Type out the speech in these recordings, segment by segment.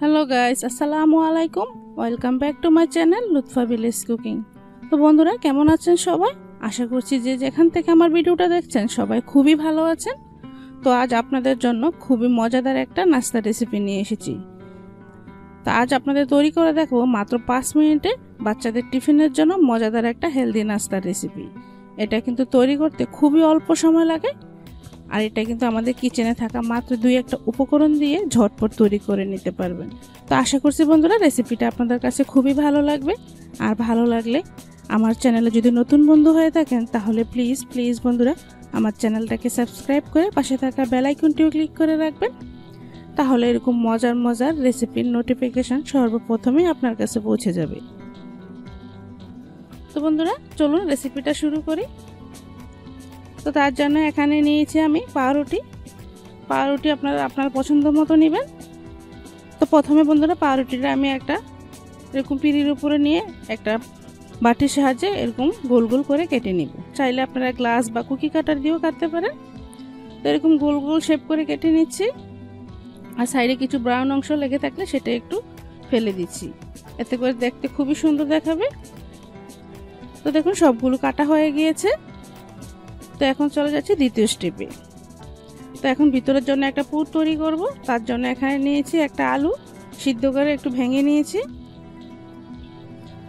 Hello guys, আসসালামু আলাইকুম। Welcome back to my channel Lutfa village cooking. তো বন্ধুরা, কেমন আছেন সবাই? আশা করছি যে যেখান থেকে আমার ভিডিওটা দেখছেন সবাই খুবই ভালো আছেন। তো আজ আপনাদের জন্য খুবই মজাদার একটা নাস্তা রেসিপি নিয়ে এসেছি। তো আজ আপনাদের তৈরি করে দেখাবো মাত্র 5 মিনিটে বাচ্চাদের টিফিনের জন্য মজাদার একটা হেলদি নাস্তার রেসিপি। এটা কিন্তু তৈরি করতে খুবই অল্প সময় লাগে, আর এটা কিন্তু আমাদের কিচেনে থাকা মাত্র 2-1টা উপকরণ দিয়ে ঝটপট তৈরি করে নিতে পারবেন। তো আশা করছি বন্ধুরা রেসিপিটা আপনাদের কাছে খুবই ভালো লাগবে। আর ভালো লাগলে আমার চ্যানেলে যদি নতুন বন্ধু হয়ে থাকেন তাহলে প্লিজ বন্ধুরা আমার চ্যানেলটাকে সাবস্ক্রাইব করে পাশে থাকা বেল আইকনটিও ক্লিক করে রাখবেন। তাহলে এরকম মজার রেসিপির নোটিফিকেশন সর্বপ্রথমেই আপনার কাছে পৌঁছে যাবে। তো বন্ধুরা চলুন রেসিপিটা শুরু করি। তো তার জন্য এখানে নিয়েছি আমি পাউরুটি আপনার পছন্দ মতো নেবেন। তো প্রথমে বন্ধুরা পাউরুটিটা আমি একটা এরকম পিঁড়ির উপরে নিয়ে একটা বাটির সাহায্যে এরকম গোল গোল করে কেটে নিব। চাইলে আপনারা গ্লাস বা কুকি কাটার দিয়েও কাটতে পারেন। তো এরকম গোল গোল শেপ করে কেটে নিচ্ছি। আর সাইডে কিছু ব্রাউন অংশ লেগে থাকলে সেটা একটু ফেলে দিচ্ছি, এতে করে দেখতে খুবই সুন্দর দেখাবে। তো দেখুন সবগুলো কাটা হয়ে গিয়েছে। তো এখন চলে যাচ্ছি দ্বিতীয় স্টেপে। তো এখন ভিতরের জন্য একটা পুর তৈরি করব। তার জন্য এখানে নিয়েছি একটা আলু সিদ্ধ করে একটু ভেঙে নিয়েছি।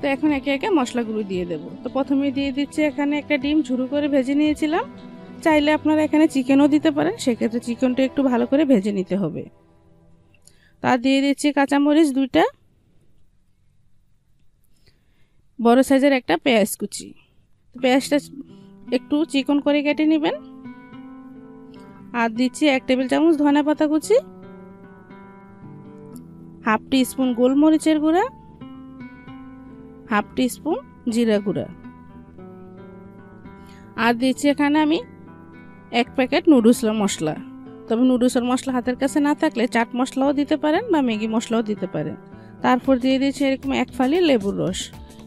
তো এখন একে একে মশলাগুলো দিয়ে দেব। তো প্রথমে দিয়ে দিচ্ছি এখানে একটা ডিম ঝুরু করে ভেজে নিয়েছিলাম। চাইলে আপনারা এখানে চিকেনও দিতে পারেন, সেক্ষেত্রে চিকেনটা একটু ভালো করে ভেজে নিতে হবে। তা দিয়ে দিচ্ছি কাঁচামরিচ 2টা, বড় সাইজের একটা পেঁয়াজ কুচি। পেঁয়াজটা একটু চিকন করে কেটে নেবেন। আর দিচ্ছি 1 টেবিল চামচ ধনে পাতা কুচি, হাফ টি স্পুন গোলমরিচের গুঁড়া, হাফ টি স্পুন জিরা গুঁড়া। আর দিচ্ছি এখানে আমি 1 প্যাকেট নুডলস মশলা। তবে নুডলসের মশলা হাতের কাছে না থাকলে চাট মশলাও দিতে পারেন বা ম্যাগি মশলাও দিতে পারেন। তারপর দিয়ে দিচ্ছি এরকম 1 ফালি লেবুর রস।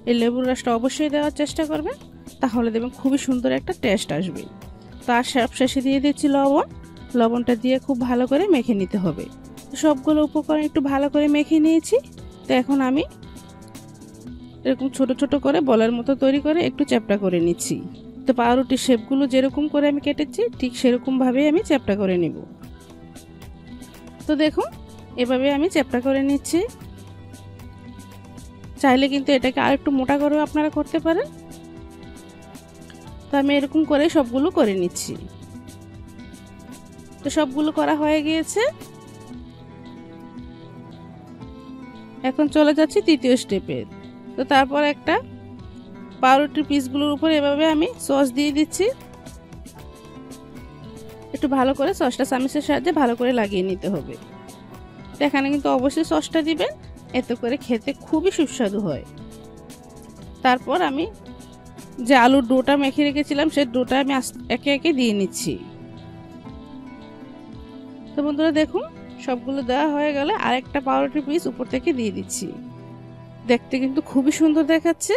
এই লেবুর রসটা অবশ্যই দেওয়ার চেষ্টা করবেন, তাহলে দেখবেন খুবই সুন্দর একটা টেস্ট আসবে। তার শেষে দিয়ে দিচ্ছি লবণটা দিয়ে খুব ভালো করে মেখে নিতে হবে। সবগুলো উপকরণ একটু ভালো করে মেখে নিয়েছি। তো এখন আমি এরকম ছোট ছোট করে বলের মতো তৈরি করে একটু চ্যাপটা করে নিচ্ছি। তো পাউরুটির শেপগুলো যেরকম করে আমি কেটেছি ঠিক সেরকমভাবেই আমি চ্যাপটা করে নিব। তো দেখুন এভাবে আমি চ্যাপটা করে নিচ্ছি। চাইলে কিন্তু এটাকে আরেকটু মোটা করেও আপনারা করতে পারেন। তো আমি এরকম করে সবগুলো করে নিচ্ছি। তো সবগুলো করা হয়ে গিয়েছে। এখন চলে যাচ্ছি তৃতীয় স্টেপে। তো তারপর একটা পাউরুটির পিসগুলোর উপর এভাবে আমি সস দিয়ে দিচ্ছি। একটু ভালো করে সসটা চামচের সাহায্যে ভালো করে লাগিয়ে নিতে হবে। তো এখানে কিন্তু অবশ্যই সসটা দিবেন, এতে করে খেতে খুবই সুস্বাদু হয়। তারপর আমি যে আলুর ডোটা মেখে রেখেছিলাম সেই ডোটা আমি একে একে দিয়ে নিচ্ছি। তো বন্ধুরা দেখুন সবগুলো দেওয়া হয়ে গেলে আরেকটা পাউরুটির পিস উপর থেকে দিয়ে দিচ্ছি। দেখতে কিন্তু খুবই সুন্দর দেখাচ্ছে।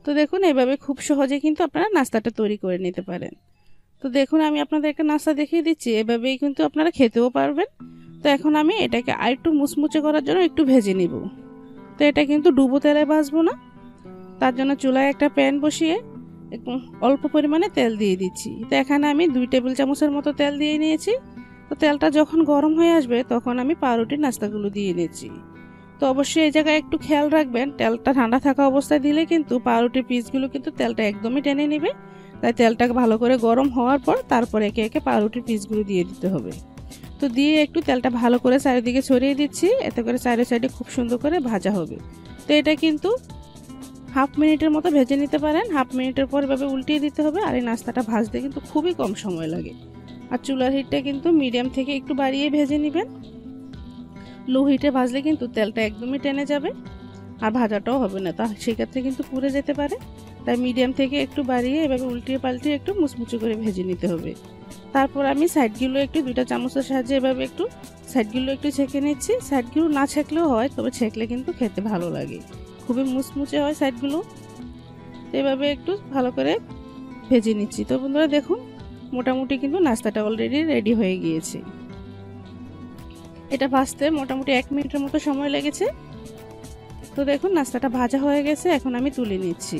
তো দেখুন এভাবে খুব সহজে কিন্তু আপনারা নাস্তাটা তৈরি করে নিতে পারেন। তো দেখুন আমি আপনাদের একটা নাস্তা দেখিয়ে দিচ্ছি, এভাবেই কিন্তু আপনারা খেতেও পারবেন। তো এখন আমি এটাকে আরেকটু মুচমুচে করার জন্য একটু ভেজে নিব। তো এটা কিন্তু ডুবো তেলে ভাজবো না, তার জন্য চুলায় একটা প্যান বসিয়ে একটু অল্প পরিমাণে তেল দিয়ে দিচ্ছি। তো এখানে আমি 2 টেবিল চামচের মতো তেল দিয়ে নিয়েছি। তো তেলটা যখন গরম হয়ে আসবে তখন আমি পাউরুটির নাস্তাগুলো দিয়ে নিচ্ছি। তো অবশ্যই এই জায়গায় একটু খেয়াল রাখবেন, তেলটা ঠান্ডা থাকা অবস্থায় দিলে কিন্তু পাউরুটির পিসগুলো কিন্তু তেলটা একদমই টেনে নেবে। তাই তেলটাকে ভালো করে গরম হওয়ার পর তারপর একে একে পাউরুটির পিসগুলো দিয়ে দিতে হবে। তো দিয়ে একটু তেলটা ভালো করে চারিদিকে ছড়িয়ে দিচ্ছি, এতে করে সাইডে খুব সুন্দর করে ভাজা হবে। তো এটা কিন্তু হাফ মিনিটের মতো ভেজে নিতে পারেন। হাফ মিনিটের পর এভাবে উল্টিয়ে দিতে হবে। আর এই নাস্তাটা ভাজতে কিন্তু খুবই কম সময় লাগে। আর চুলার হিটটা কিন্তু মিডিয়াম থেকে একটু বাড়িয়ে ভেজে নেবেন। লো হিটে ভাজলে কিন্তু তেলটা একদমই টেনে যাবে আর ভাজাটাও হবে না, তা সেক্ষেত্রে কিন্তু পুড়ে যেতে পারে। তাই মিডিয়াম থেকে একটু বাড়িয়ে এভাবে উল্টিয়ে পাল্টিয়ে একটু মুচমুচে করে ভেজে নিতে হবে। তারপর আমি সাইডগুলো একটু 2টা চামচের সাহায্যে এভাবে একটু সাইডগুলো একটু ছেঁকে নিচ্ছি। সাইডগুলো না ছেঁকলেও হয়, তবে ছেঁকলে কিন্তু খেতে ভালো লাগে, খুবই মুচমুচে হয় সাইডগুলো। এভাবে একটু ভালো করে ভেজে নিচ্ছি। তো বন্ধুরা দেখুন মোটামুটি কিন্তু নাস্তাটা অলরেডি রেডি হয়ে গিয়েছে। এটা ভাজতে মোটামুটি 1 মিনিটের মতো সময় লেগেছে। তো দেখুন নাস্তাটা ভাজা হয়ে গেছে, এখন আমি তুলে নিচ্ছি।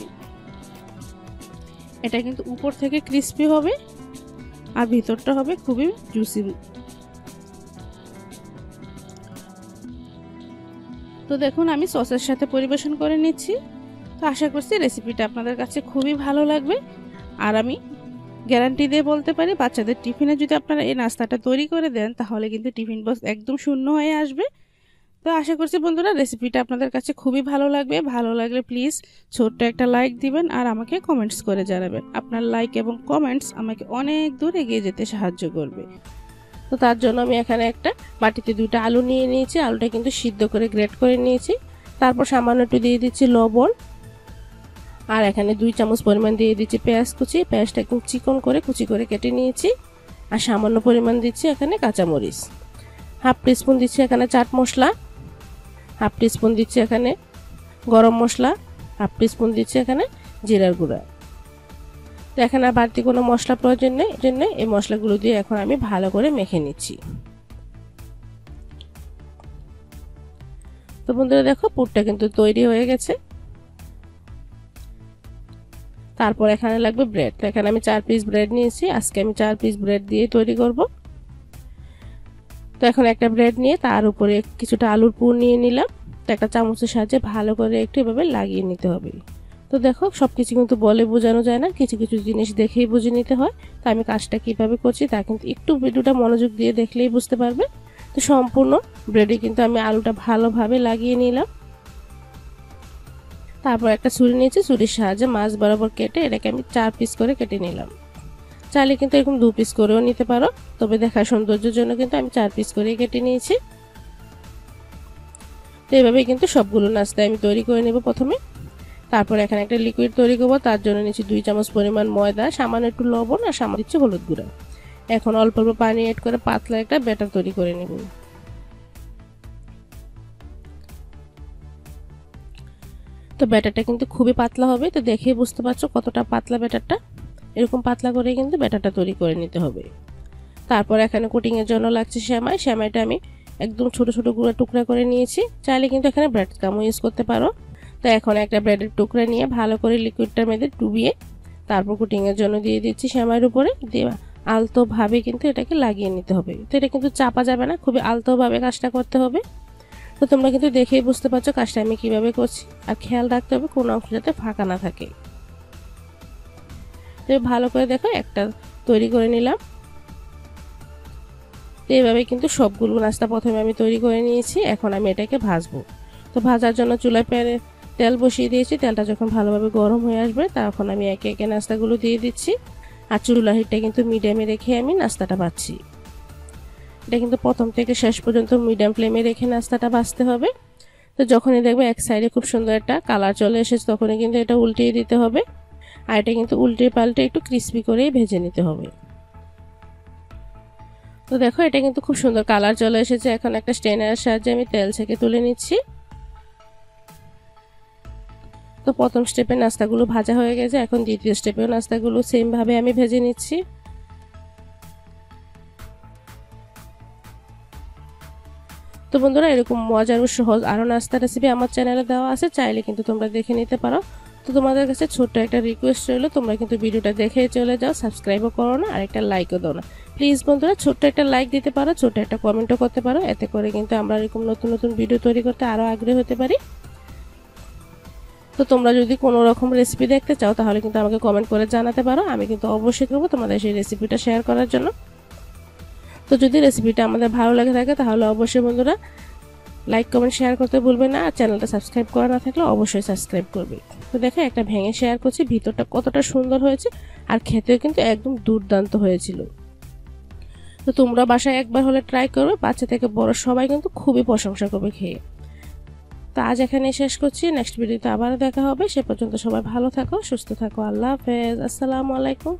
এটা কিন্তু উপর থেকে ক্রিস্পি হবে আর ভিতরটা হবে খুবই জুসি। তো দেখুন আমি সসের সাথে পরিবেশন করে নিচ্ছি। তো আশা করছি রেসিপিটা আপনাদের কাছে খুবই ভালো লাগবে। আর আমি গ্যারান্টি দিয়ে বলতে পারি, বাচ্চাদের টিফিনে যদি আপনারা এই নাস্তাটা তৈরি করে দেন তাহলে কিন্তু টিফিন বক্স একদম শূন্য হয়ে আসবে। তো আশা করছি বন্ধুরা রেসিপিটা আপনাদের কাছে খুবই ভালো লাগবে। ভালো লাগলে প্লিজ ছোট্ট একটা লাইক দিবেন আর আমাকে কমেন্টস করে জানাবেন। আপনার লাইক এবং কমেন্টস আমাকে অনেক দূর এগিয়ে যেতে সাহায্য করবে। তো তার জন্য আমি এখানে একটা বাটিতে 2টা আলু নিয়ে নিয়েছি। আলুটা কিন্তু সিদ্ধ করে গ্রেট করে নিয়েছি। তারপর সামান্য একটু দিয়ে দিচ্ছি লবণ, আর এখানে 2 চামচ পরিমাণ দিয়ে দিচ্ছি পেঁয়াজ কুচি। পেঁয়াজটা একদম চিকন করে কুচি করে কেটে নিয়েছি। আর সামান্য পরিমাণ দিচ্ছি এখানে কাঁচামরিচ। হাফ টিস্পুন দিচ্ছি এখানে চাট মশলা, হাফ টিস্পুন দিচ্ছি এখানে গরম মশলা, হাফ টিস্পুন দিচ্ছি এখানে জিরার গুঁড়া। তো এখানে আর বাড়তি কোনো মশলা প্রয়োজন নেই, এই জন্য এই মশলাগুলো দিয়ে এখন আমি ভালো করে মেখে নিচ্ছি। তো বন্ধুরা দেখো পুরটা কিন্তু তৈরি হয়ে গেছে। তারপর এখানে লাগবে ব্রেড। তো এখানে আমি 4 পিস ব্রেড নিয়েছি। আজকে আমি 4 পিস ব্রেড দিয়ে তৈরি করব। তো এখন একটা ব্রেড নিয়ে তার উপরে কিছুটা আলুর পুর নিয়ে নিলাম। তো একটা চামচের সাহায্যে ভালো করে একটু এভাবে লাগিয়ে নিতে হবে। তো দেখো সবকিছু কিন্তু বলে বোঝানো যায় না, কিছু কিছু জিনিস দেখেই বুঝে নিতে হয়। তো আমি কাজটা কিভাবে করছি তা কিন্তু একটু ভিডিওটা মনোযোগ দিয়ে দেখলেই বুঝতে পারবে। তো সম্পূর্ণ ব্রেডে কিন্তু আমি আলুটা ভালোভাবে লাগিয়ে নিলাম। তারপর একটা ছুরি নিয়েছি, ছুরির সাহায্যে মাছ বরাবর কেটে এটাকে আমি 4 পিস করে কেটে নিলাম। চাইলে কিন্তু এরকম 2 পিস করেও নিতে পারো, তবে দেখার সৌন্দর্যের জন্য কিন্তু আমি 4 পিস করে কেটে নিয়েছি। তো এইভাবে কিন্তু সবগুলো নাস্তা আমি তৈরি করে নেব প্রথমে। তারপর এখানে একটা লিকুইড তৈরি করব। তার জন্য নিচ্ছি 2 চামচ পরিমাণ ময়দা, সামান্য একটু লবণ আর সামান্য দিচ্ছি হলুদ গুঁড়া। এখন অল্প অল্প পানি এড করে পাতলা একটা ব্যাটার তৈরি করে নেব। তো ব্যাটারটা কিন্তু খুবই পাতলা হবে। তো দেখেই বুঝতে পারছো কতটা পাতলা ব্যাটারটা। এরকম পাতলা করে কিন্তু ব্যাটারটা তৈরি করে নিতে হবে। তারপর এখানে কোটিং এর জন্য লাগছে সেমাই। সেমাইটা আমি একদম ছোট ছোট গুঁড়া টুকরা করে নিয়েছি। চাইলে কিন্তু এখানে ব্রেড ক্রামও ইউজ করতে পারো। তো এখন একটা ব্রেডের টুকরা নিয়ে ভালো করে লিকুইডটার মধ্যে ডুবিয়ে তারপর কোটিং এর জন্য দিয়ে দিচ্ছি সেমাইয়ের উপরে। দিয়ে আলতো ভাবে কিন্তু এটাকে লাগিয়ে নিতে হবে। তো এটা কিন্তু চাপা যাবে না, খুবই আলতো ভাবে কাজটা করতে হবে। তো তোমরা কিন্তু দেখেই বুঝতে পারছো কাজটা আমি কিভাবে করছি। আর খেয়াল রাখতে হবে কোনো অংশ যাতে ফাঁকা না থাকে। তো ভালো করে দেখো একটা তৈরি করে নিলাম। তো এইভাবে কিন্তু সবগুলো নাস্তা প্রথমে আমি তৈরি করে নিয়েছি। এখন আমি এটাকে ভাজবো। তো ভাজার জন্য চুলায় প্যানে তেল বসিয়ে দিয়েছি। তেলটা যখন ভালোভাবে গরম হয়ে আসবে তখন আমি একে একে নাস্তাগুলো দিয়ে দিচ্ছি। আর চুলার হিটটা কিন্তু মিডিয়ামে রেখে আমি নাস্তাটা ভাজছি। এটা কিন্তু প্রথম থেকে শেষ পর্যন্ত মিডিয়াম ফ্লেমে রেখে নাস্তাটা ভাজতে হবে। তো যখনই দেখবে এক সাইডে খুব সুন্দর একটা কালার চলে এসেছে তখনই কিন্তু এটা উল্টিয়ে দিতে হবে। আর এটা কিন্তু উল্টে পাল্টে একটু ক্রিস্পি করেই ভেজে নিতে হবে। তো দেখো এটা কিন্তু খুব সুন্দর কালার চলে এসেছে। এখন একটা স্ট্রেনারের সাহায্যে আমি তেল ছেঁকে তুলে নিচ্ছি। তো প্রথম স্টেপে নাস্তাগুলো ভাজা হয়ে গেছে। এখন দ্বিতীয় স্টেপেও নাস্তাগুলো সেম ভাবে আমি ভেজে নিচ্ছি। তো বন্ধুরা এরকম মজার ও সহজ আরো নাস্তা রেসিপি আমার চ্যানেলে দেওয়া আছে, চাইলে কিন্তু তোমরা দেখে নিতে পারো। তো তোমাদের কাছে ছোট্ট একটা রিকোয়েস্ট রইলো, তোমরা কিন্তু ভিডিওটা দেখে চলে যাও, সাবস্ক্রাইবও করো না আর একটা লাইকও দাও না। প্লিজ বন্ধুরা ছোট্ট একটা লাইক দিতে পারো, ছোট্ট একটা কমেন্টও করতে পারো। এতে করে কিন্তু আমরা এরকম নতুন নতুন ভিডিও তৈরি করতে আরো আগ্রহী হতে পারি। তো তোমরা যদি কোনো রকম রেসিপি দেখতে চাও তাহলে কিন্তু আমাকে কমেন্ট করে জানাতে পারো। আমি কিন্তু অবশ্যই করবো তোমাদের সেই রেসিপিটা শেয়ার করার জন্য। তো যদি রেসিপিটা আমাদের ভালো লাগে থাকে তাহলে অবশ্যই বন্ধুরা লাইক কমেন্ট শেয়ার করতে ভুলবে না। আর চ্যানেলটা সাবস্ক্রাইব করা না থাকলে অবশ্যই সাবস্ক্রাইব করবে। তো দেখো একটা ভেঙে শেয়ার করছি, ভিতরটা কতটা সুন্দর হয়েছে আর খেতেও কিন্তু একদম দুর্দান্ত হয়েছিল। তো তোমরা বাসায় একবার হলে ট্রাই করবে, বাচ্চা থেকে বড় সবাই কিন্তু খুবই প্রশংসা করবে খেয়ে। তো আজ এখানে শেষ করছি, নেক্সট ভিডিওতে আবার দেখা হবে। সে পর্যন্ত সবাই ভালো থাকো, সুস্থ থাকো। আল্লাহ হাফেজ, আসসালামু আলাইকুম।